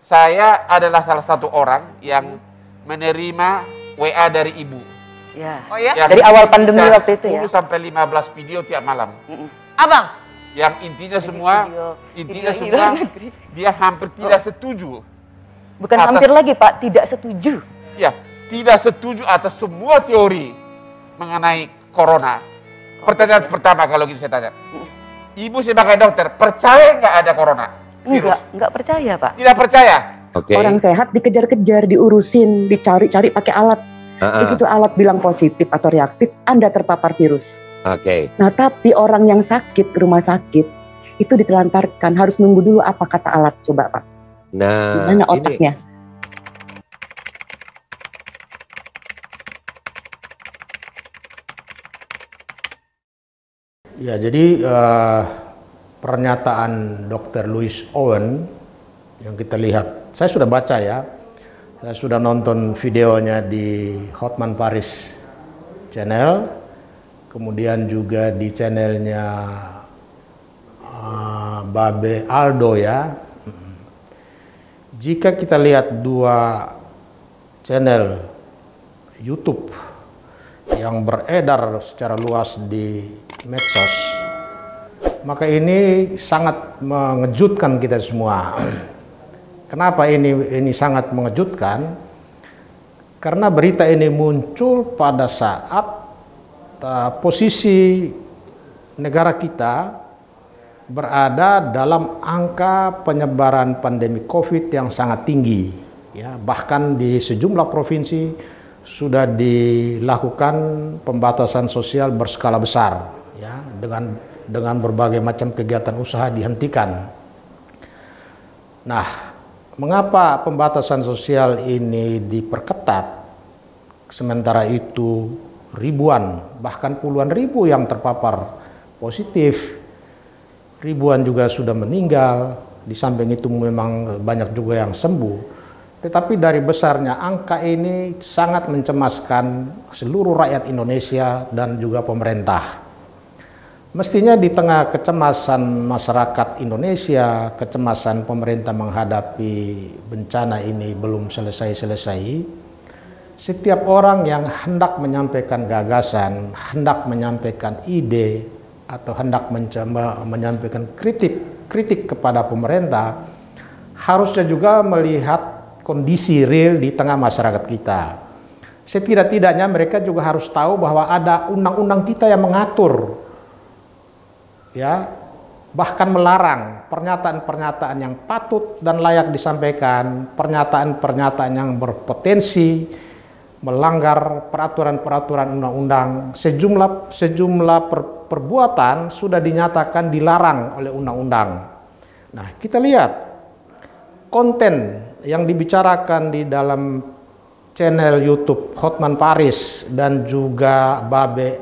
Saya adalah salah satu orang yang menerima WA dari ibu. Ya. Oh ya? Dari awal pandemi waktu itu ya? 10 sampai 15 video tiap malam. Abang? Yang intinya semua, dia hampir tidak setuju. Bukan hampir lagi Pak, tidak setuju. Ya, tidak setuju atas semua teori mengenai corona. Pertanyaan pertama kalau gitu saya tanya. Ibu sebagai dokter, percaya nggak ada corona? Enggak percaya Pak. Tidak percaya? Oke. Orang sehat dikejar-kejar, diurusin, dicari-cari pakai alat. Begitu alat bilang positif atau reaktif, Anda terpapar virus. Oke. Nah, tapi orang yang sakit ke rumah sakit itu ditelantarkan, harus nunggu dulu apa kata alat, coba Pak. Nah, gimana otaknya? Ya, jadi pernyataan Dr. Lewis Owen yang kita lihat, saya sudah baca ya, saya sudah nonton videonya di Hotman Paris channel, kemudian juga di channelnya Babe Aldo ya. Jika kita lihat dua channel YouTube yang beredar secara luas di medsos, maka ini sangat mengejutkan kita semua. Kenapa ini sangat mengejutkan? Karena berita ini muncul pada saat posisi negara kita berada dalam angka penyebaran pandemi COVID yang sangat tinggi, ya. Bahkan di sejumlah provinsi sudah dilakukan pembatasan sosial berskala besar, ya, dengan berbagai macam kegiatan usaha dihentikan. Nah, mengapa pembatasan sosial ini diperketat? Sementara itu ribuan, bahkan puluhan ribu yang terpapar positif, ribuan juga sudah meninggal. Di samping itu memang banyak juga yang sembuh. Tetapi dari besarnya angka ini sangat mencemaskan seluruh rakyat Indonesia dan juga pemerintah. Mestinya di tengah kecemasan masyarakat Indonesia, kecemasan pemerintah menghadapi bencana ini belum selesai-selesai, setiap orang yang hendak menyampaikan gagasan, hendak menyampaikan ide, atau hendak menyampaikan kritik kepada pemerintah, harusnya juga melihat kondisi real di tengah masyarakat kita. Setidak-tidaknya mereka juga harus tahu bahwa ada undang-undang kita yang mengatur, ya, bahkan melarang pernyataan-pernyataan yang patut dan layak disampaikan, pernyataan-pernyataan yang berpotensi melanggar peraturan-peraturan undang-undang. Sejumlah perbuatan sudah dinyatakan dilarang oleh undang-undang. Nah, kita lihat konten yang dibicarakan di dalam channel YouTube Hotman Paris dan juga Babe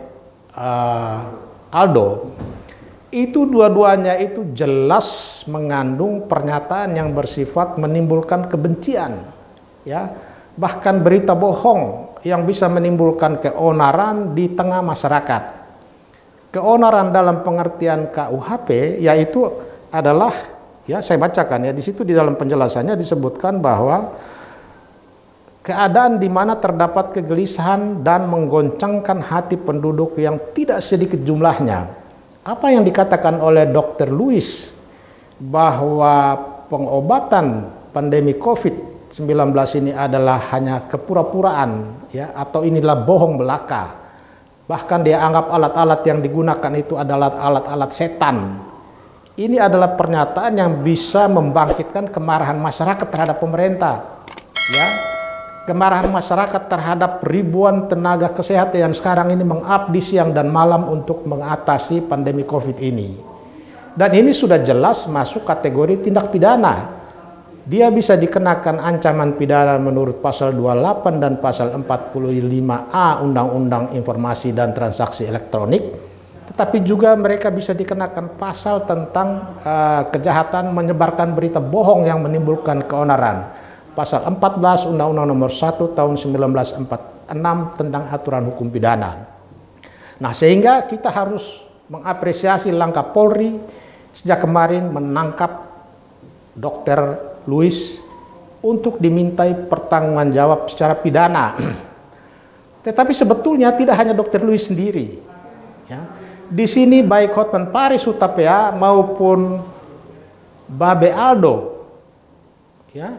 Aldo, itu dua-duanya itu jelas mengandung pernyataan yang bersifat menimbulkan kebencian, ya, bahkan berita bohong yang bisa menimbulkan keonaran di tengah masyarakat. Keonaran dalam pengertian KUHP yaitu adalah, ya, saya bacakan ya, di situ di dalam penjelasannya disebutkan bahwa keadaan di mana terdapat kegelisahan dan menggoncangkan hati penduduk yang tidak sedikit jumlahnya. Apa yang dikatakan oleh Dr. Lewis bahwa pengobatan pandemi COVID-19 ini adalah hanya kepura-puraan, ya, atau inilah bohong belaka. Bahkan dia anggap alat-alat yang digunakan itu adalah alat-alat setan. Ini adalah pernyataan yang bisa membangkitkan kemarahan masyarakat terhadap pemerintah, ya. Kemarahan masyarakat terhadap ribuan tenaga kesehatan yang sekarang ini mengabdi siang dan malam untuk mengatasi pandemi COVID ini. Dan ini sudah jelas masuk kategori tindak pidana. Dia bisa dikenakan ancaman pidana menurut pasal 28 dan pasal 45A Undang-Undang Informasi dan Transaksi Elektronik. Tetapi juga mereka bisa dikenakan pasal tentang kejahatan menyebarkan berita bohong yang menimbulkan keonaran. Pasal 14 Undang-Undang Nomor 1 Tahun 1946 tentang aturan hukum pidana. Nah, sehingga kita harus mengapresiasi langkah Polri sejak kemarin menangkap Dr. Lewis untuk dimintai pertanggungjawab secara pidana. Tetapi sebetulnya tidak hanya Dr. Louis sendiri. Ya. Di sini baik Hotman Paris Hutapea maupun Babe Aldo, ya,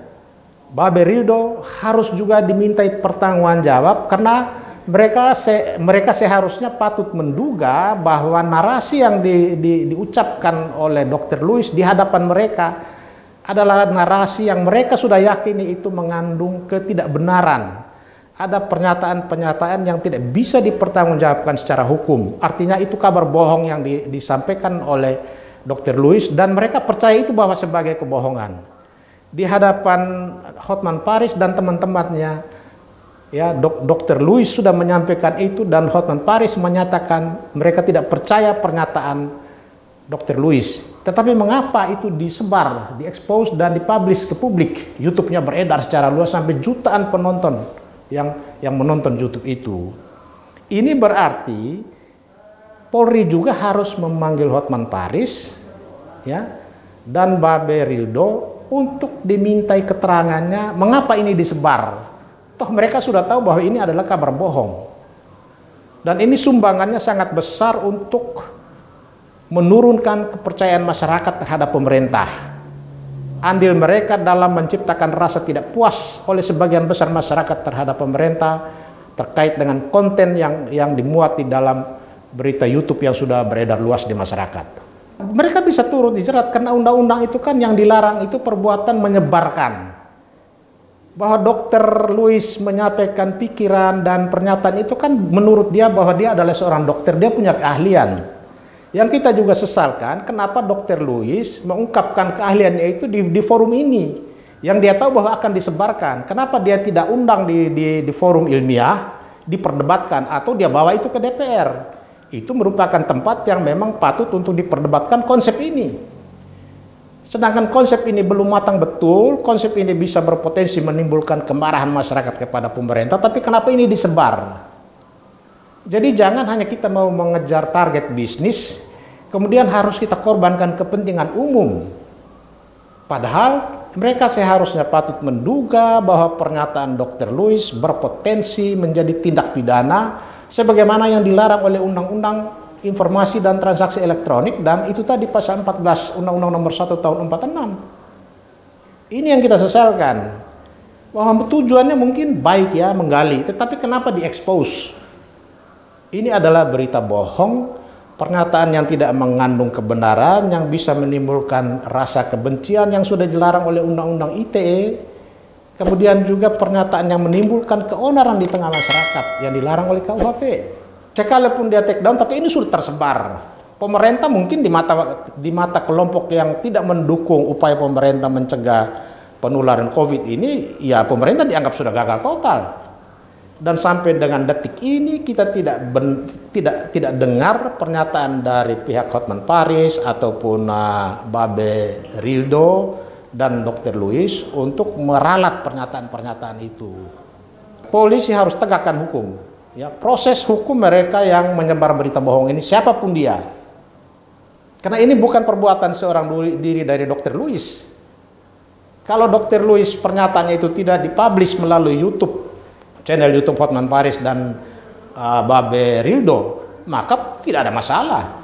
Babe Rildo harus juga dimintai pertanggungjawab karena mereka seharusnya patut menduga bahwa narasi yang diucapkan oleh Dr. Louis di hadapan mereka adalah narasi yang mereka sudah yakini itu mengandung ketidakbenaran. Ada pernyataan-pernyataan yang tidak bisa dipertanggungjawabkan secara hukum. Artinya itu kabar bohong yang disampaikan oleh Dr. Louis dan mereka percaya itu bahwa sebagai kebohongan. Di hadapan Hotman Paris dan teman-temannya, ya, Dr. Louis sudah menyampaikan itu dan Hotman Paris menyatakan mereka tidak percaya pernyataan Dr. Louis. Tetapi mengapa itu disebar, diekspos dan dipublish ke publik? YouTube-nya beredar secara luas sampai jutaan penonton yang menonton YouTube itu. Ini berarti Polri juga harus memanggil Hotman Paris, ya, dan Babe Rildo untuk dimintai keterangannya mengapa ini disebar. Toh mereka sudah tahu bahwa ini adalah kabar bohong. Dan ini sumbangannya sangat besar untuk menurunkan kepercayaan masyarakat terhadap pemerintah. Andil mereka dalam menciptakan rasa tidak puas oleh sebagian besar masyarakat terhadap pemerintah terkait dengan konten yang dimuat di dalam berita YouTube yang sudah beredar luas di masyarakat. Mereka bisa turut dijerat karena undang-undang itu kan yang dilarang itu perbuatan menyebarkan. Bahwa Dr. Louis menyampaikan pikiran dan pernyataan itu kan menurut dia bahwa dia adalah seorang dokter, dia punya keahlian. Yang kita juga sesalkan, kenapa Dr. Louis mengungkapkan keahliannya itu di forum ini, yang dia tahu bahwa akan disebarkan. Kenapa dia tidak undang di forum ilmiah, diperdebatkan, atau dia bawa itu ke DPR? Itu merupakan tempat yang memang patut untuk diperdebatkan konsep ini. Sedangkan konsep ini belum matang betul, konsep ini bisa berpotensi menimbulkan kemarahan masyarakat kepada pemerintah, tapi kenapa ini disebar? Jadi jangan hanya kita mau mengejar target bisnis, kemudian harus kita korbankan kepentingan umum. Padahal mereka seharusnya patut menduga bahwa pernyataan Dr. Louis berpotensi menjadi tindak pidana sebagaimana yang dilarang oleh Undang-Undang Informasi dan Transaksi Elektronik dan itu tadi pasal 14 Undang-Undang Nomor 1 Tahun 46. Ini yang kita sesalkan. Bahwa tujuannya mungkin baik ya menggali, tetapi kenapa diekspos? Ini adalah berita bohong, pernyataan yang tidak mengandung kebenaran, yang bisa menimbulkan rasa kebencian yang sudah dilarang oleh Undang-Undang ITE, kemudian juga pernyataan yang menimbulkan keonaran di tengah masyarakat yang dilarang oleh KUHP. Sekalipun dia take down, tapi ini sudah tersebar. Pemerintah mungkin di mata kelompok yang tidak mendukung upaya pemerintah mencegah penularan COVID ini, ya pemerintah dianggap sudah gagal total. Dan sampai dengan detik ini kita tidak dengar pernyataan dari pihak Hotman Paris ataupun Babe Rildo dan Dr. Louis untuk meralat pernyataan-pernyataan itu. Polisi harus tegakkan hukum. Ya, proses hukum mereka yang menyebar berita bohong ini siapapun dia. Karena ini bukan perbuatan seorang diri dari Dr. Louis. Kalau Dr. Louis pernyataannya itu tidak dipublish melalui YouTube, channel YouTube Hotman Paris dan Babe Rildo, maka tidak ada masalah.